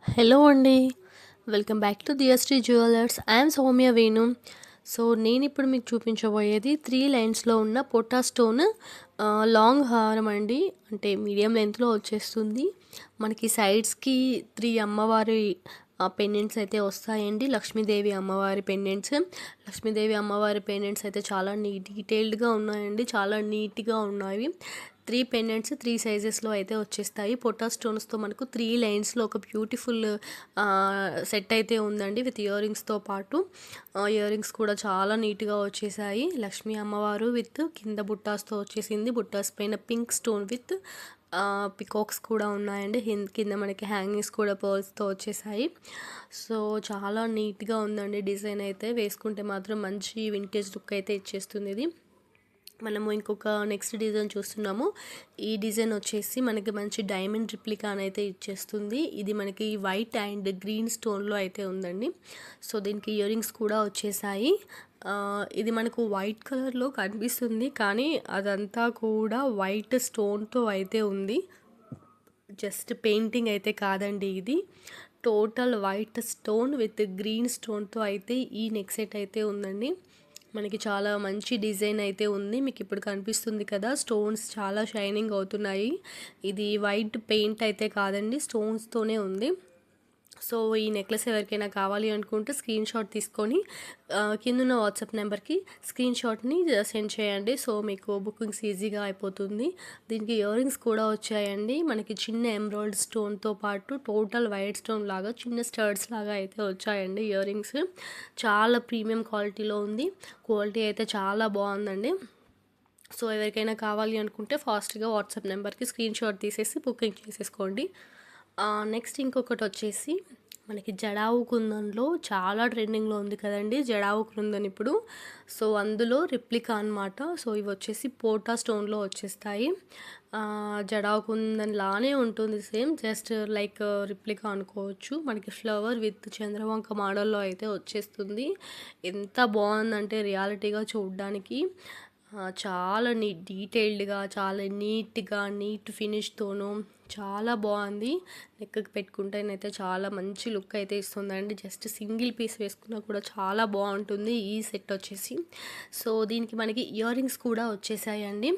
Hello అండి. Welcome back to Diyashree jewellers. I am Soumya Venu. So నేనిప్పుడు మీకు చూపించబోయేది 3 లైన్స్‌లో ఉన్న పోటా స్టోన్ లాంగ్ హారం అండి. అంటే మీడియం లెంగ్త్‌లో వచ్చేస్తుంది. మనకి సైడ్స్‌కి 3 అమ్మవారి పెండెంట్స్ అయితే వస్తాయండి. లక్ష్మీదేవి అమ్మవారి పెండెంట్స్. లక్ష్మీదేవి అమ్మవారి పెండెంట్స్ అయితే చాలా డీటెయిల్డ్‌గా ఉన్నాయండి. చాలా నీట్‌గా ఉన్నాయి. 3 పెండెంట్స్ 3 సైజెస్‌లో అయితే వచ్చేస్తాయి. పొట్టా స్టోన్స్‌తో మనకు 3 లైన్స్‌లో ఒక బ్యూటిఫుల్ సెట్ అయితే ఉందండి. విత్ ఇయర్ రింగ్స్‌తో పాటు ఇయర్ రింగ్స్ కూడా చాలా నీట్‌గా వచ్చేసాయి. లక్ష్మీ అమ్మవారు విత్ కింద బుట్టాస్‌తో వచ్చేసింది. బుట్టాస్ పైన పింక్ స్టోన్ విత్ పికాక్స్ కూడా ఉన్నాయండి. కింద మనకి హ్యాంగింగ్స్ కూడా పర్ల్స్‌తో వచ్చేసాయి. సో చాలా నీట్‌గా ఉందండి. డిజైన్ అయితే వేసుకుంటే మాత్రం మంచి వింటేజ్ లుక్ అయితే ఇచ్చేస్తుంది ఇది. మనము ఇంకొక నెక్స్ట్ డిజైన్ చూస్తున్నాము. ఈ డిజైన్ వచ్చేసి మనకి మంచి డైమండ్ రిప్లికా అయితే ఇచ్చేస్తుంది. ఇది మనకి వైట్ అండ్ గ్రీన్ స్టోన్లో అయితే ఉందండి. సో దీనికి ఇయర్ రింగ్స్ కూడా వచ్చేసాయి. ఇది మనకు వైట్ కలర్లో కనిపిస్తుంది, కానీ అదంతా కూడా వైట్ స్టోన్తో అయితే ఉంది. జస్ట్ పెయింటింగ్ అయితే కాదండి ఇది. Total white stone with green స్టోన్తో అయితే ఈ నెక్ సెట్ అయితే ఉందండి. మనకి చాలా మంచి డిజైన్ అయితే ఉంది. మీకు ఇప్పుడు కనిపిస్తుంది కదా, స్టోన్స్ చాలా షైనింగ్ అవుతున్నాయి. ఇది వైట్ పెయింట్ అయితే కాదండి, స్టోన్స్తోనే ఉంది. సో ఈ నెక్లెస్ ఎవరికైనా కావాలి అనుకుంటే స్క్రీన్ షాట్ తీసుకొని కిందున్న వాట్సాప్ నెంబర్కి స్క్రీన్ షాట్ని సెండ్ చేయండి. సో మీకు బుకింగ్స్ ఈజీగా అయిపోతుంది. దీనికి ఇయర్ రింగ్స్ కూడా వచ్చాయండి. మనకి చిన్న ఎమరాల్డ్ స్టోన్తో పాటు టోటల్ వైట్ స్టోన్ లాగా చిన్న స్టర్డ్స్ లాగా అయితే వచ్చాయండి ఇయర్ రింగ్స్. చాలా ప్రీమియం క్వాలిటీలో ఉంది. క్వాలిటీ అయితే చాలా బాగుందండి. సో ఎవరికైనా కావాలి అనుకుంటే ఫాస్ట్గా వాట్సాప్ నెంబర్కి స్క్రీన్ షాట్ తీసేసి బుకింగ్ చేసేసుకోండి. నెక్స్ట్ ఇంకొకటి వచ్చేసి మనకి జడావు కుందన్లో చాలా ట్రెండింగ్లో ఉంది కదండి జడావు కుందన్ ఇప్పుడు. సో అందులో రిప్లికా అనమాట. సో ఇవి వచ్చేసి పోటా స్టోన్లో వచ్చేస్తాయి. జడావు కుందన్ లానే ఉంటుంది, సేమ్ జస్ట్ లైక్ రిప్లికా అనుకోవచ్చు. మనకి ఫ్లవర్ విత్ చంద్రవంక మోడల్లో అయితే వచ్చేస్తుంది. ఎంత బాగుందంటే రియాలిటీగా చూడడానికి చాలా డీటెయిల్డ్గా, చాలా నీట్గా, నీట్ ఫినిష్తోనూ చాలా బాగుంది. నెక్కి పెట్టుకుంటేనైతే చాలా మంచి లుక్ అయితే ఇస్తుందండి. జస్ట్ సింగిల్ పీస్ వేసుకున్నా కూడా చాలా బాగుంటుంది ఈ సెట్ వచ్చేసి. సో దీనికి మనకి ఇయర్ రింగ్స్ కూడా వచ్చేసాయండి.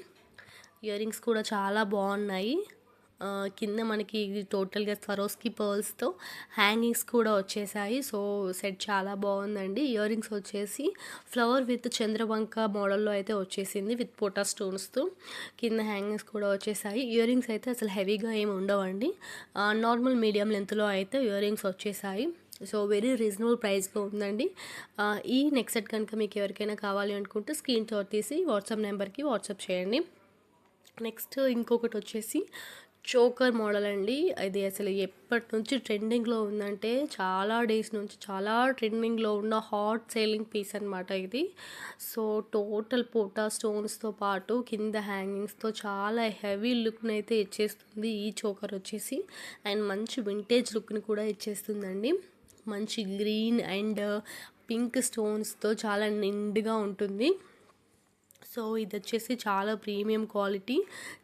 ఇయర్ రింగ్స్ కూడా చాలా బాగున్నాయి. కింద మనకి టోటల్గా స్వరోస్కి పర్ల్స్తో హ్యాంగింగ్స్ కూడా వచ్చేసాయి. సో సెట్ చాలా బాగుందండి. ఇయర్ రింగ్స్ వచ్చేసి ఫ్లవర్ విత్ చంద్రవంక మోడల్లో అయితే వచ్చేసింది విత్ పోటా స్టోన్స్తో. కింద హ్యాంగింగ్స్ కూడా వచ్చేసాయి. ఇయర్ రింగ్స్ అయితే అసలు హెవీగా ఏమి ఉండవండి. నార్మల్ మీడియం లెంత్లో అయితే ఇయర్ రింగ్స్ వచ్చేసాయి. సో వెరీ రీజనబుల్ ప్రైస్లో ఉందండి. ఈ నెక్ సెట్ కనుక మీకు ఎవరికైనా కావాలి అనుకుంటే స్క్రీన్ షాట్ తీసి వాట్సాప్ నెంబర్కి వాట్సాప్ చేయండి. నెక్స్ట్ ఇంకొకటి వచ్చేసి చోకర్ మోడల్ అండి. ఇది అసలు ఎప్పటి నుంచి ట్రెండింగ్లో ఉందంటే చాలా డేస్ నుంచి చాలా ట్రెండింగ్లో ఉన్న హాట్ సేలింగ్ పీస్ అనమాట ఇది. సో టోటల్ పోటా స్టోన్స్తో పాటు కింద హ్యాంగింగ్స్తో చాలా హెవీ లుక్ని అయితే ఇచ్చేస్తుంది ఈ చోకర్ వచ్చేసి. అండ్ మంచి వింటేజ్ లుక్ని కూడా ఇచ్చేస్తుందండి. మంచి గ్రీన్ అండ్ పింక్ స్టోన్స్తో చాలా నిండుగా ఉంటుంది. సో ఇది వచ్చేసి చాలా ప్రీమియం క్వాలిటీ.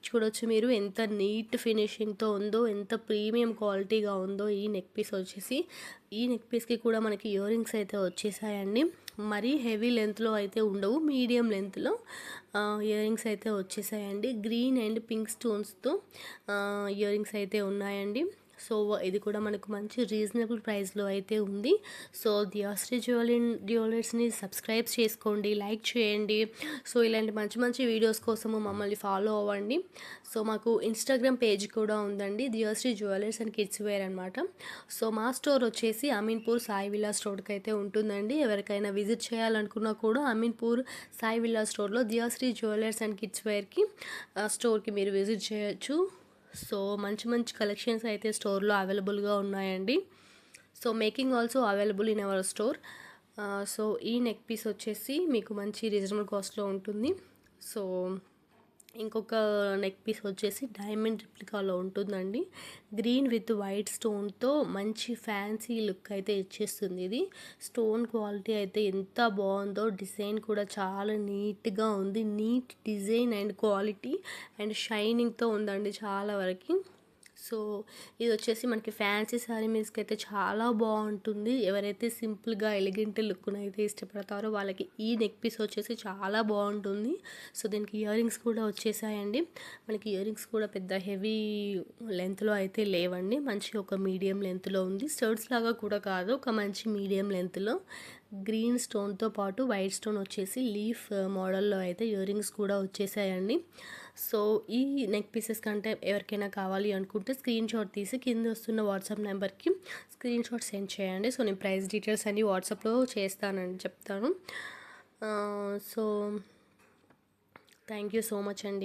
చూడొచ్చు మీరు ఎంత నీట్ ఫినిషింగ్తో ఉందో, ఎంత ప్రీమియం క్వాలిటీగా ఉందో ఈ నెక్ పీస్ వచ్చేసి. ఈ నెక్ పీస్కి కూడా మనకి ఇయర్ రింగ్స్ అయితే వచ్చేసాయండి. మరీ హెవీ లెంత్లో అయితే ఉండవు, మీడియం లెంత్లో ఇయర్ రింగ్స్ అయితే వచ్చేసాయండి. గ్రీన్ అండ్ పింక్ స్టోన్స్తో ఇయర్ రింగ్స్ అయితే ఉన్నాయండి. సో ఇది కూడా మనకు మంచి రీజనబుల్ ప్రైస్లో అయితే ఉంది. సో దియశ్రీ జ్యువెలర్స్ని సబ్స్క్రైబ్ చేసుకోండి, లైక్ చేయండి. సో ఇలాంటి మంచి మంచి వీడియోస్ కోసము మమ్మల్ని ఫాలో అవ్వండి. సో మాకు ఇన్స్టాగ్రామ్ పేజ్ కూడా ఉందండి, దియశ్రీ జ్యువెలర్స్ అండ్ కిడ్స్ వేర్ అనమాట. సో మా స్టోర్ వచ్చేసి అమీన్పూర్ సాయి విల్లాస్ స్టోర్కి అయితే ఉంటుందండి. ఎవరికైనా విజిట్ చేయాలనుకున్నా కూడా అమీన్పూర్ సాయి విల్లాస్ స్టోర్లో దియశ్రీ జ్యువెలర్స్ అండ్ కిడ్స్ వేర్కి స్టోర్కి మీరు విజిట్ చేయొచ్చు. సో మంచి మంచి కలెక్షన్స్ అయితే స్టోర్లో అవైలబుల్గా ఉన్నాయండి. So making also available in our store. So ఈ నెక్ పీస్ వచ్చేసి మీకు మంచి రీజనబుల్ కాస్ట్లో ఉంటుంది. సో ఇంకొక నెక్ పీస్ వచ్చేసి డైమండ్ రిప్లికాలో ఉంటుందండి. గ్రీన్ విత్ వైట్ స్టోన్తో మంచి ఫ్యాన్సీ లుక్ అయితే ఇచ్చేస్తుంది ఇది. స్టోన్ క్వాలిటీ అయితే ఎంత బాగుందో, డిజైన్ కూడా చాలా నీట్గా ఉంది. Neat design and quality and షైనింగ్తో ఉందండి చాలా వరకు. సో ఇది వచ్చేసి మనకి ఫ్యాన్సీ శారీ మీదకి అయితే చాలా బాగుంటుంది. ఎవరైతే సింపుల్గా ఎలిగెంట్ లుక్ను అయితే ఇష్టపడతారో వాళ్ళకి ఈ నెక్ పీస్ వచ్చేసి చాలా బాగుంటుంది. సో దీనికి ఇయర్ రింగ్స్ కూడా వచ్చేసాయండి. మనకి ఇయర్ రింగ్స్ కూడా పెద్ద హెవీ లెంత్లో అయితే లేవండి, మంచి ఒక మీడియం లెంత్లో ఉంది. స్టర్డ్స్ లాగా కూడా కాదు, ఒక మంచి మీడియం లెంత్లో గ్రీన్ స్టోన్తో పాటు వైట్ స్టోన్ వచ్చేసి లీఫ్ మోడల్లో అయితే ఇయర్ రింగ్స్ కూడా వచ్చేసాయండి. సో ఈ నెక్ పీసెస్ కంటే ఎవరికైనా కావాలి అనుకుంటే స్క్రీన్ షాట్ తీసి కింద వస్తున్న వాట్సాప్ నెంబర్కి స్క్రీన్ షాట్ సెండ్ చేయండి. సో నేను ప్రైస్ డీటెయిల్స్ అన్నీ వాట్సాప్లో చెప్తాను. So thank you so much అండి.